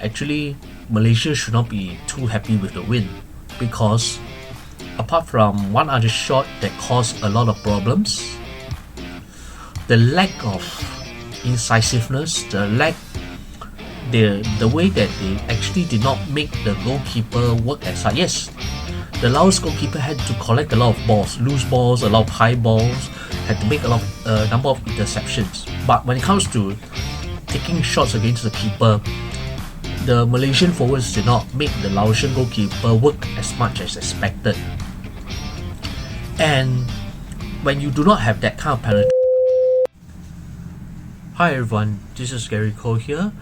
actually Malaysia should not be too happy with the win, because apart from one other shot that caused a lot of problems, the lack of incisiveness, the way that they actually did not make the goalkeeper work as hard. Yes, the Laos goalkeeper had to collect a lot of balls, loose balls, a lot of high balls, had to make a number of interceptions. But when it comes to taking shots against the keeper, the Malaysian forwards did not make the Laotian goalkeeper work as much as expected. And when you do not have that kind of penalty. Hi everyone, this is Gary Cole here.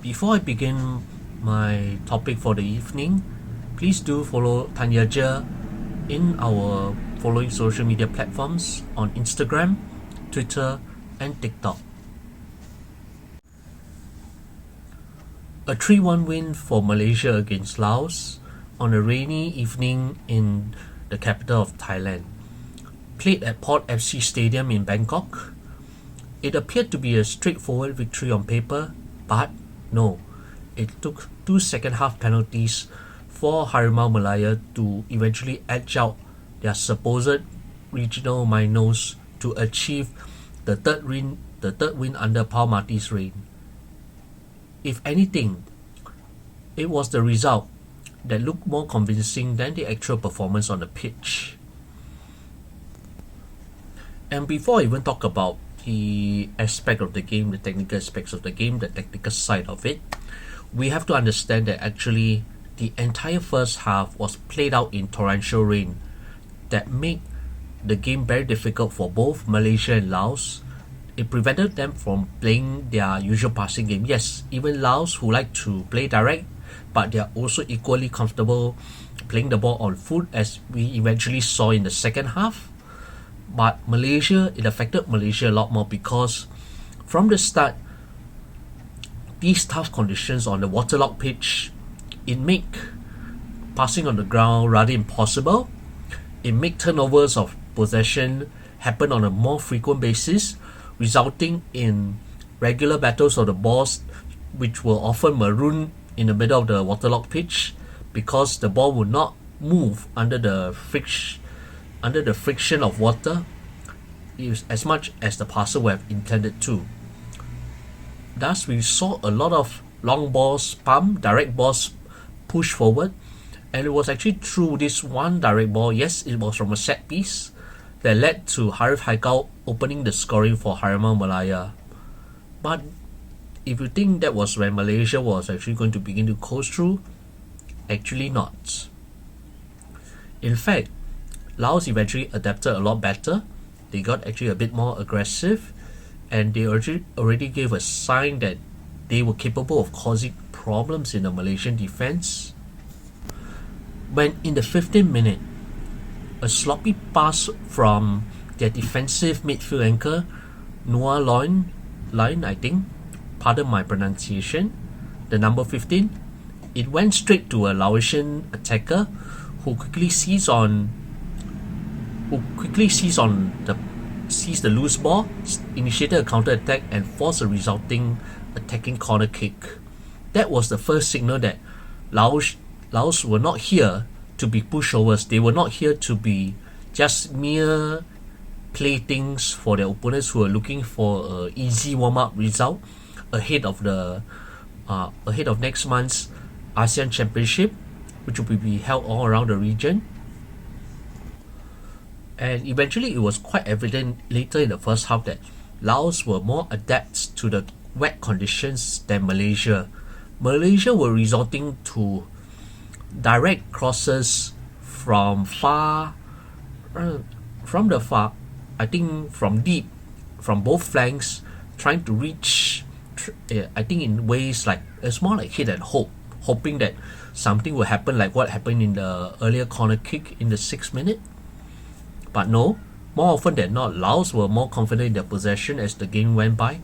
Before I begin my topic for the evening, please do follow Tanya Je in our following social media platforms on Instagram, Twitter, and TikTok. A 3-1 win for Malaysia against Laos on a rainy evening in the capital of Thailand. Played at Port FC Stadium in Bangkok. It appeared to be a straightforward victory on paper, but no, it took 2 second-half penalties for Harimau Malaya to eventually edge out their supposed regional minors to achieve the third win under Pau Marti's reign. If anything, it was the result that looked more convincing than the actual performance on the pitch. And before I even talk about the aspect of the game, the technical aspects of the game, the tactical side of it, we have to understand that actually the entire first half was played out in torrential rain that made the game very difficult for both Malaysia and Laos. It prevented them from playing their usual passing game. Yes, even Laos, who like to play direct, but they are also equally comfortable playing the ball on foot, as we eventually saw in the second half. But Malaysia, it affected Malaysia a lot more because from the start, these tough conditions on the waterlogged pitch, it made passing on the ground rather impossible. It made turnovers of possession happen on a more frequent basis, resulting in regular battles of the balls, which were often marooned in the middle of the waterlogged pitch because the ball would not move under the friction of water as much as the passer would have intended to. Thus, we saw a lot of long balls pumped, direct balls pushed forward, and it was actually through this one direct ball, yes, it was from a set piece, that led to Harif Haikal opening the scoring for Harimau Malaya. But if you think that was when Malaysia was actually going to begin to coast through, actually not. In fact, Laos eventually adapted a lot better. They got actually a bit more aggressive, and they already gave a sign that they were capable of causing problems in the Malaysian defense. When in the 15th minute, a sloppy pass from their defensive midfield anchor, Noah Loin, I think, pardon my pronunciation, the number 15, it went straight to a Laotian attacker who quickly seized the loose ball, initiated a counter attack, and forced a resulting attacking corner kick. That was the first signal that Laos were not here to be pushovers. They were not here to be just mere playthings for their opponents who are looking for an easy warm-up result ahead of next month's ASEAN Championship, which will be held all around the region. And eventually it was quite evident later in the first half that Laos were more adept to the wet conditions than Malaysia. Malaysia were resorting to direct crosses from deep, from both flanks, trying to reach, I think in ways like, it's more like hit and hope, hoping that something will happen like what happened in the earlier corner kick in the 6th minute. But no, more often than not, Laos were more confident in their possession as the game went by,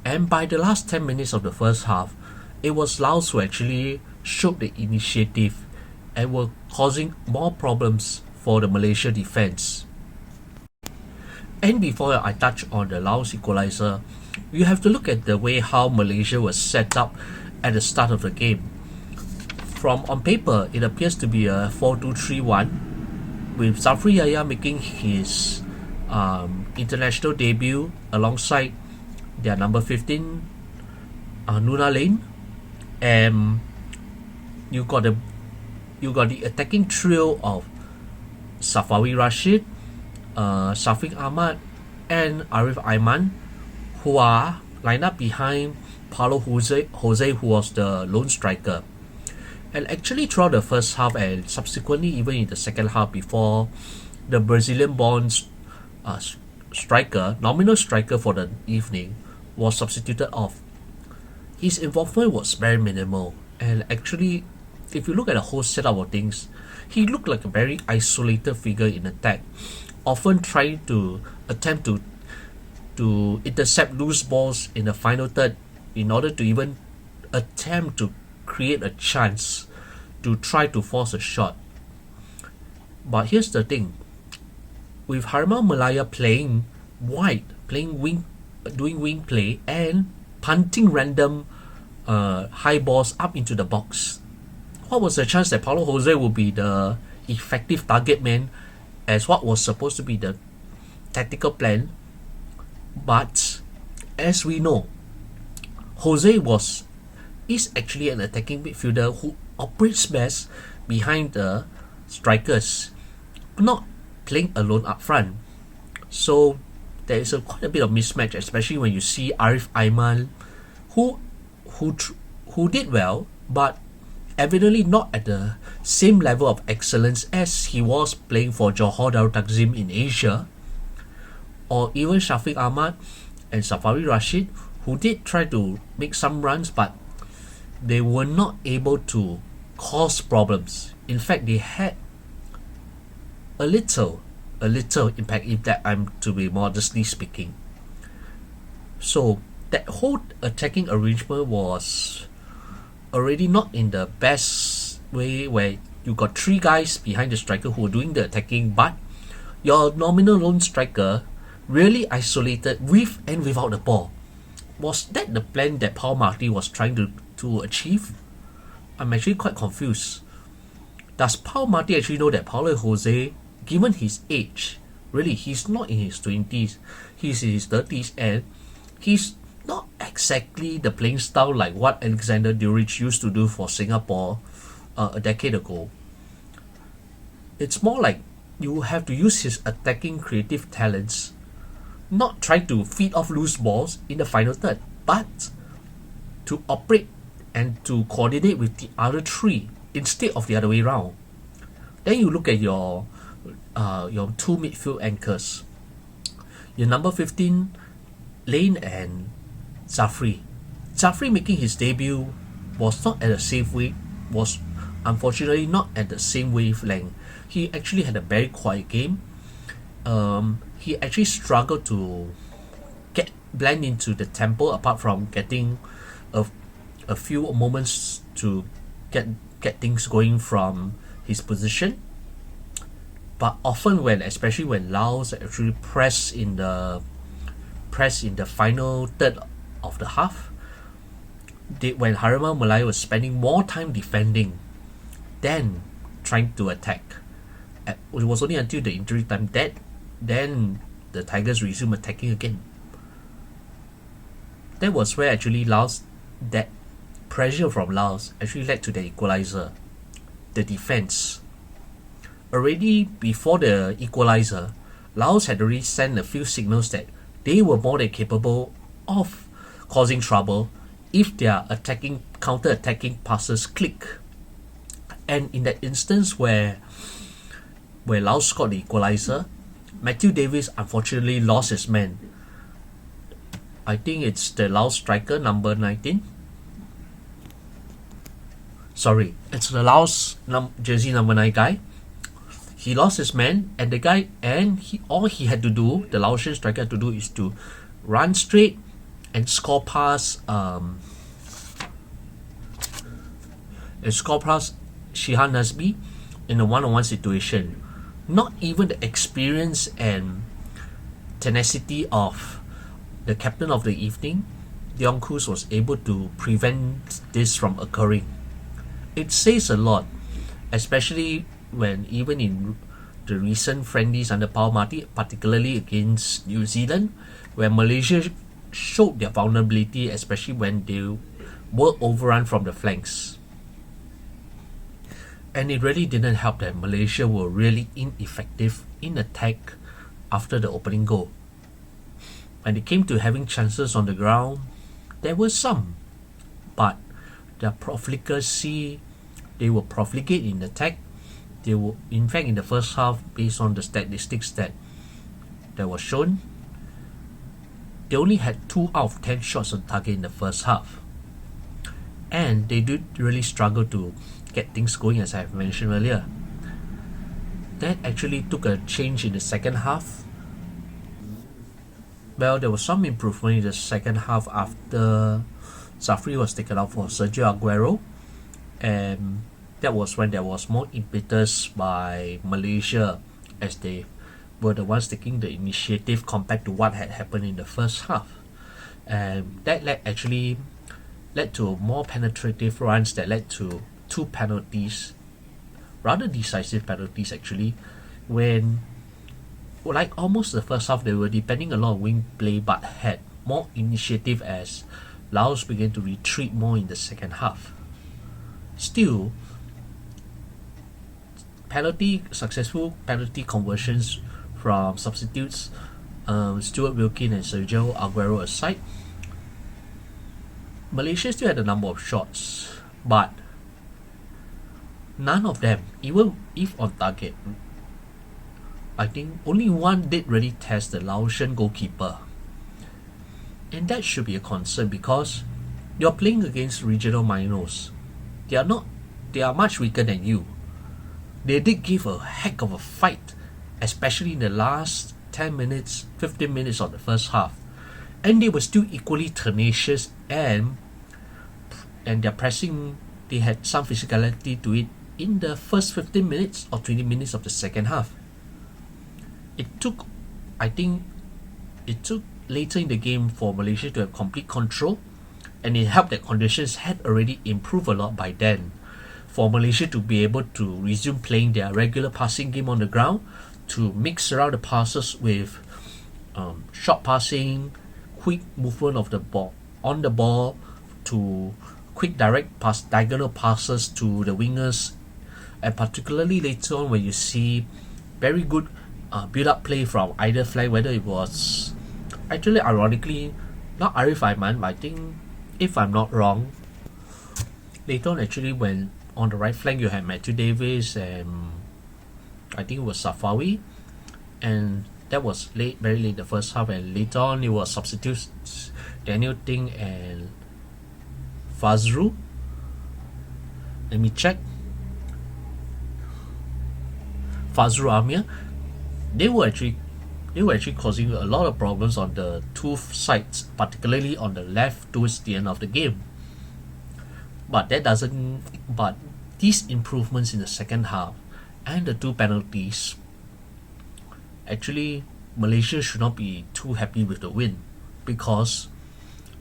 and by the last 10 minutes of the first half, it was Laos who actually showed the initiative and were causing more problems for the Malaysia defense. And before I touch on the Laos equalizer, you have to look at the way how Malaysia was set up at the start of the game. From on paper, it appears to be a 4-2-3-1, with Zafri Yahya making his international debut alongside their number 15, Nuna Lane, and you got the attacking trio of Safawi Rashid, Shafiq Ahmad, and Arif Aiman, who are lined up behind Paulo Jose, who was the lone striker. And actually throughout the first half and subsequently even in the second half, before the Brazilian-born nominal striker for the evening, was substituted off, his involvement was very minimal. And actually, if you look at the whole setup of things, he looked like a very isolated figure in attack, often trying to attempt to intercept loose balls in the final third in order to even attempt to create a chance to try to force a shot. But here's the thing, with Harimau Malaya playing wide, playing wing, doing wing play and punting random high balls up into the box, what was the chance that Paulo Jose would be the effective target man as what was supposed to be the tactical plan? But as we know, Jose is actually an attacking midfielder who operates best behind the strikers, not playing alone up front. So there is quite a bit of mismatch, especially when you see Arif Aiman, who did well, but evidently not at the same level of excellence as he was playing for Johor Darul Takzim in Asia, or even Shafiq Ahmad and Safari Rashid, who did try to make some runs, but they were not able to cause problems. In fact, they had a little impact, if that I'm to be modestly speaking. So that whole attacking arrangement was already not in the best way, where you got three guys behind the striker who were doing the attacking, but your nominal lone striker really isolated with and without the ball. Was that the plan that Pau Marti was trying to achieve? I'm actually quite confused. Does Pau Marti actually know that Paulo Jose, given his age, really he's not in his 20s, he's in his 30s, and he's not exactly the playing style like what Alexander Duric used to do for Singapore a decade ago. It's more like you have to use his attacking creative talents, not try to feed off loose balls in the final third, but to operate and to coordinate with the other three instead of the other way around. Then you look at your two midfield anchors, your number 15 Lane and Zafri. Zafri making his debut was not at the same wave, was unfortunately not at the same wavelength. He actually had a very quiet game. He actually struggled to blend into the tempo, apart from getting a few moments to get things going from his position. But often especially when Laos actually press in the final third of the half, when Harimau Malaya was spending more time defending than trying to attack. It was only until the injury time that then the Tigers resumed attacking again. That was where actually that pressure from Laos actually led to the equalizer. The defense. Already before the equalizer, Laos had already sent a few signals that they were more than capable of causing trouble if their counter-attacking passes click. And in that instance where Laos scored the equalizer, Matthew Davis unfortunately lost his man. I think it's the Laos striker, number 19. Sorry, it's the Laos jersey number 9 guy. He lost his man, and all he had to do, the Laotian striker had to do, is to run straight and score past Shihan Nazmi in a one-on-one situation. Not even the experience and tenacity of the captain of the evening, Dion Kus, was able to prevent this from occurring. It says a lot, especially when even in the recent friendlies under Pau Marti, particularly against New Zealand, where Malaysia showed their vulnerability, especially when they were overrun from the flanks. And it really didn't help that Malaysia were really ineffective in attack after the opening goal. When it came to having chances on the ground, there were some, but their profligacy, they were profligate in attack. They were, in fact, in the first half, based on the statistics that were shown, they only had 2 out of 10 shots on target in the first half. And they did really struggle to get things going, as I have mentioned earlier. That actually took a change in the second half. Well, there was some improvement in the second half after Zafri was taken out for Sergio Aguero, and that was when there was more impetus by Malaysia, as they were the ones taking the initiative compared to what had happened in the first half. And that led to more penetrative runs that led to 2 penalties, rather decisive penalties actually, when like almost the first half they were depending a lot on wing play but had more initiative as Laos began to retreat more in the second half. Still, successful penalty conversions from substitutes, Stuart Wilkin and Sergio Aguero aside, Malaysia still had a number of shots, but none of them, even if on target, I think only one did really test the Laotian goalkeeper. And that should be a concern because you're playing against regional minors. They are much weaker than you. They did give a heck of a fight, especially in the last 10 minutes, 15 minutes of the first half. And they were still equally tenacious, and their pressing, they had some physicality to it in the first 15 minutes or 20 minutes of the second half. It took later in the game for Malaysia to have complete control, and it helped that conditions had already improved a lot by then for Malaysia to be able to resume playing their regular passing game on the ground, to mix around the passes with short passing, quick movement of the ball on the ball, to quick diagonal passes to the wingers, and particularly later on when you see very good build-up play from either flank, whether it was actually ironically not Arif Aiman, but I think, if I'm not wrong, later on actually when on the right flank you had Matthew Davis and I think it was Safawi, and that was very late in the first half, and later on it was substitutes Daniel Ting and Fazru. Let me check. Fazru Amir. They were actually causing a lot of problems on the 2 sides, particularly on the left towards the end of the game. But these improvements in the second half and the 2 penalties, actually Malaysia should not be too happy with the win, because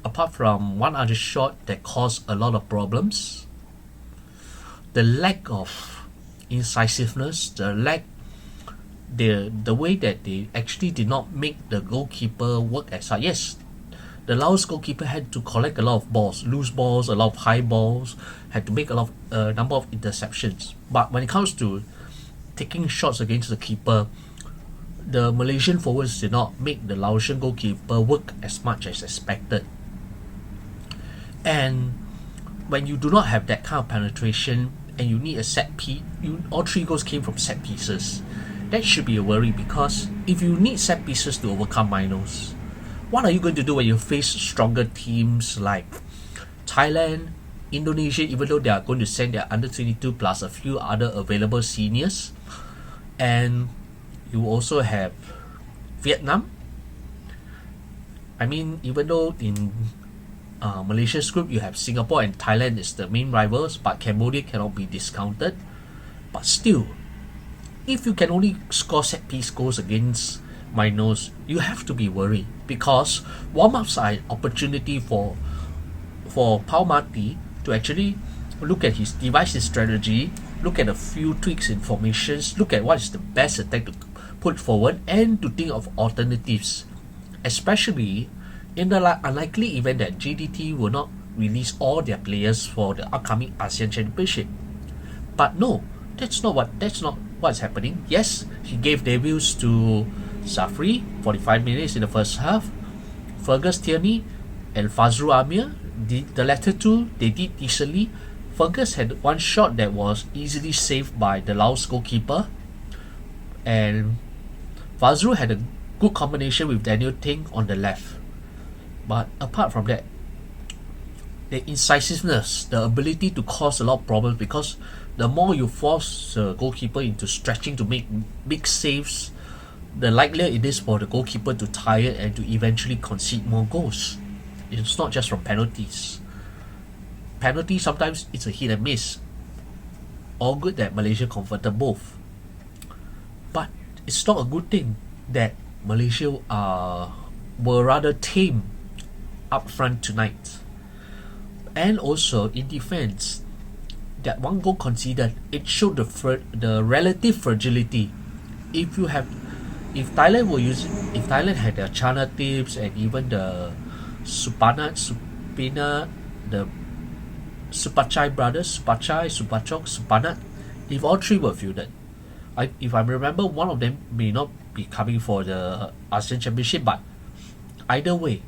apart from one other shot that caused a lot of problems, the lack of incisiveness, the way that they actually did not make the goalkeeper work as hard. Yes, the Laos goalkeeper had to collect a lot of balls, loose balls, a lot of high balls, had to make a number of interceptions. But when it comes to taking shots against the keeper, the Malaysian forwards did not make the Laotian goalkeeper work as much as expected. And when you do not have that kind of penetration and you need a set piece, all 3 goals came from set pieces. That should be a worry, because if you need set pieces to overcome minors, what are you going to do when you face stronger teams like Thailand, Indonesia, even though they are going to send their under 22 plus a few other available seniors, and you also have Vietnam. I mean, even though in Malaysia's group you have Singapore and Thailand is the main rivals, but Cambodia cannot be discounted. But still, if you can only score set piece goals against my nose, you have to be worried because warm-ups are an opportunity for Pau Marti to actually look at devise his strategy, look at a few tweaks in formations, look at what is the best attack to put forward, and to think of alternatives, especially in the unlikely event that GDT will not release all their players for the upcoming ASEAN Championship. But no, that's not what's happening. Yes, he gave debuts to Safri 45 minutes in the first half, Fergus Tierney and Fazrul Amir. The latter two, they did decently. Fergus had one shot that was easily saved by the Laos goalkeeper, and Fazrul had a good combination with Daniel Ting on the left. But apart from that, the incisiveness, the ability to cause a lot of problems, because the more you force the goalkeeper into stretching to make big saves, the likelier it is for the goalkeeper to tire and to eventually concede more goals. It's not just from penalties. Penalty, sometimes it's a hit and miss. All good that Malaysia converted both. But it's not a good thing that Malaysia were rather tame up front tonight. And also in defense, that one goal conceded, it showed the relative fragility. If Thailand had their Chana tips and even the Supina, the Supachai brothers, Supachok, Supanat, if all three were fielded, if I remember, one of them may not be coming for the ASEAN Championship, but either way,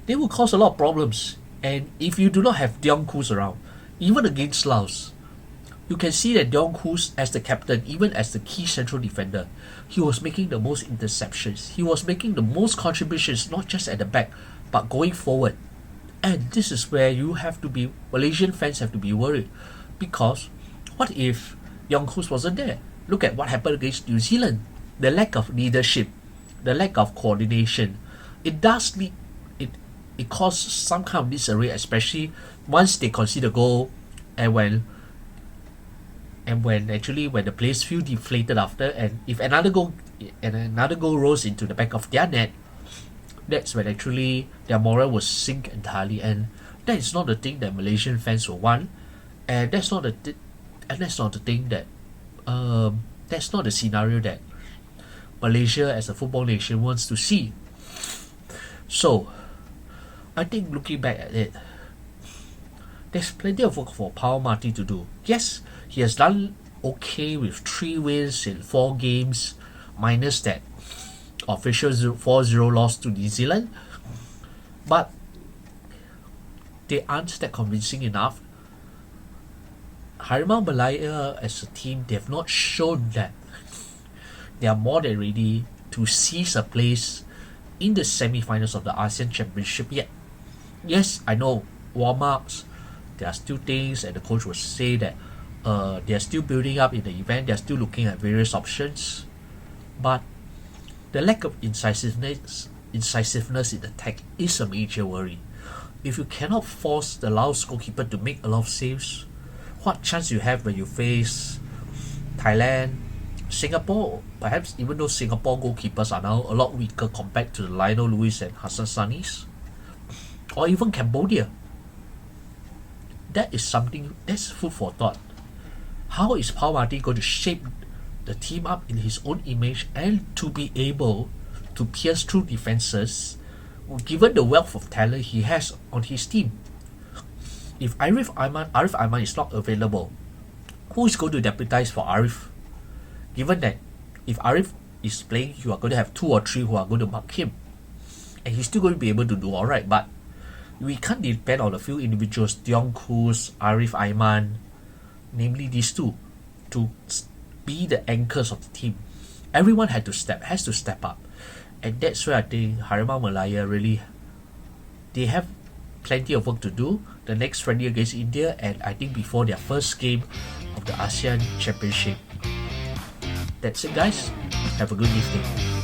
they will cause a lot of problems. And if you do not have Dion Kus around, even against Laos, you can see that Dion Kus, as the captain, even as the key central defender, he was making the most interceptions. He was making the most contributions, not just at the back, but going forward. And this is where Malaysian fans have to be worried. Because what if Dion Kus wasn't there? Look at what happened against New Zealand. The lack of leadership, the lack of coordination, it caused some kind of disarray, especially once they concede a goal, and when the players feel deflated after, and if another goal rolls into the back of their net, that's when actually their morale will sink entirely, and that is not the thing that Malaysian fans will want, and that's not the scenario that Malaysia as a football nation wants to see. So I think looking back at it, there's plenty of work for Pau Marti to do. Yes, he has done okay with 3 wins in 4 games, minus that official 4-0 loss to New Zealand. But they aren't that convincing enough. Harimau Malaya as a team, they have not shown that they are more than ready to seize a place in the semi-finals of the ASEAN Championship yet. Yes, I know, warm-ups, there are still things, and the coach will say that they are still building up in the event, they are still looking at various options. But the lack of incisiveness in attack is a major worry. If you cannot force the Laos goalkeeper to make a lot of saves, what chance you have when you face Thailand, Singapore, perhaps even though Singapore goalkeepers are now a lot weaker compared to Lionel Lewis and Hassan Sanis, or even Cambodia? That is something, that's food for thought. How is Pau Marti going to shape the team up in his own image and to be able to pierce through defenses, given the wealth of talent he has on his team? If Arif Aiman is not available, who is going to deputize for Arif? Given that if Arif is playing, you are going to have 2 or 3 who are going to mark him, and he's still going to be able to do alright. But we can't depend on a few individuals, Dion Kus, Arif Aiman, namely these two, to be the anchors of the team. Everyone has to step up, and that's where I think Harimau Malaya really, they have plenty of work to do. The next friendly against India, and I think before their first game of the ASEAN Championship. That's it, guys. Have a good evening.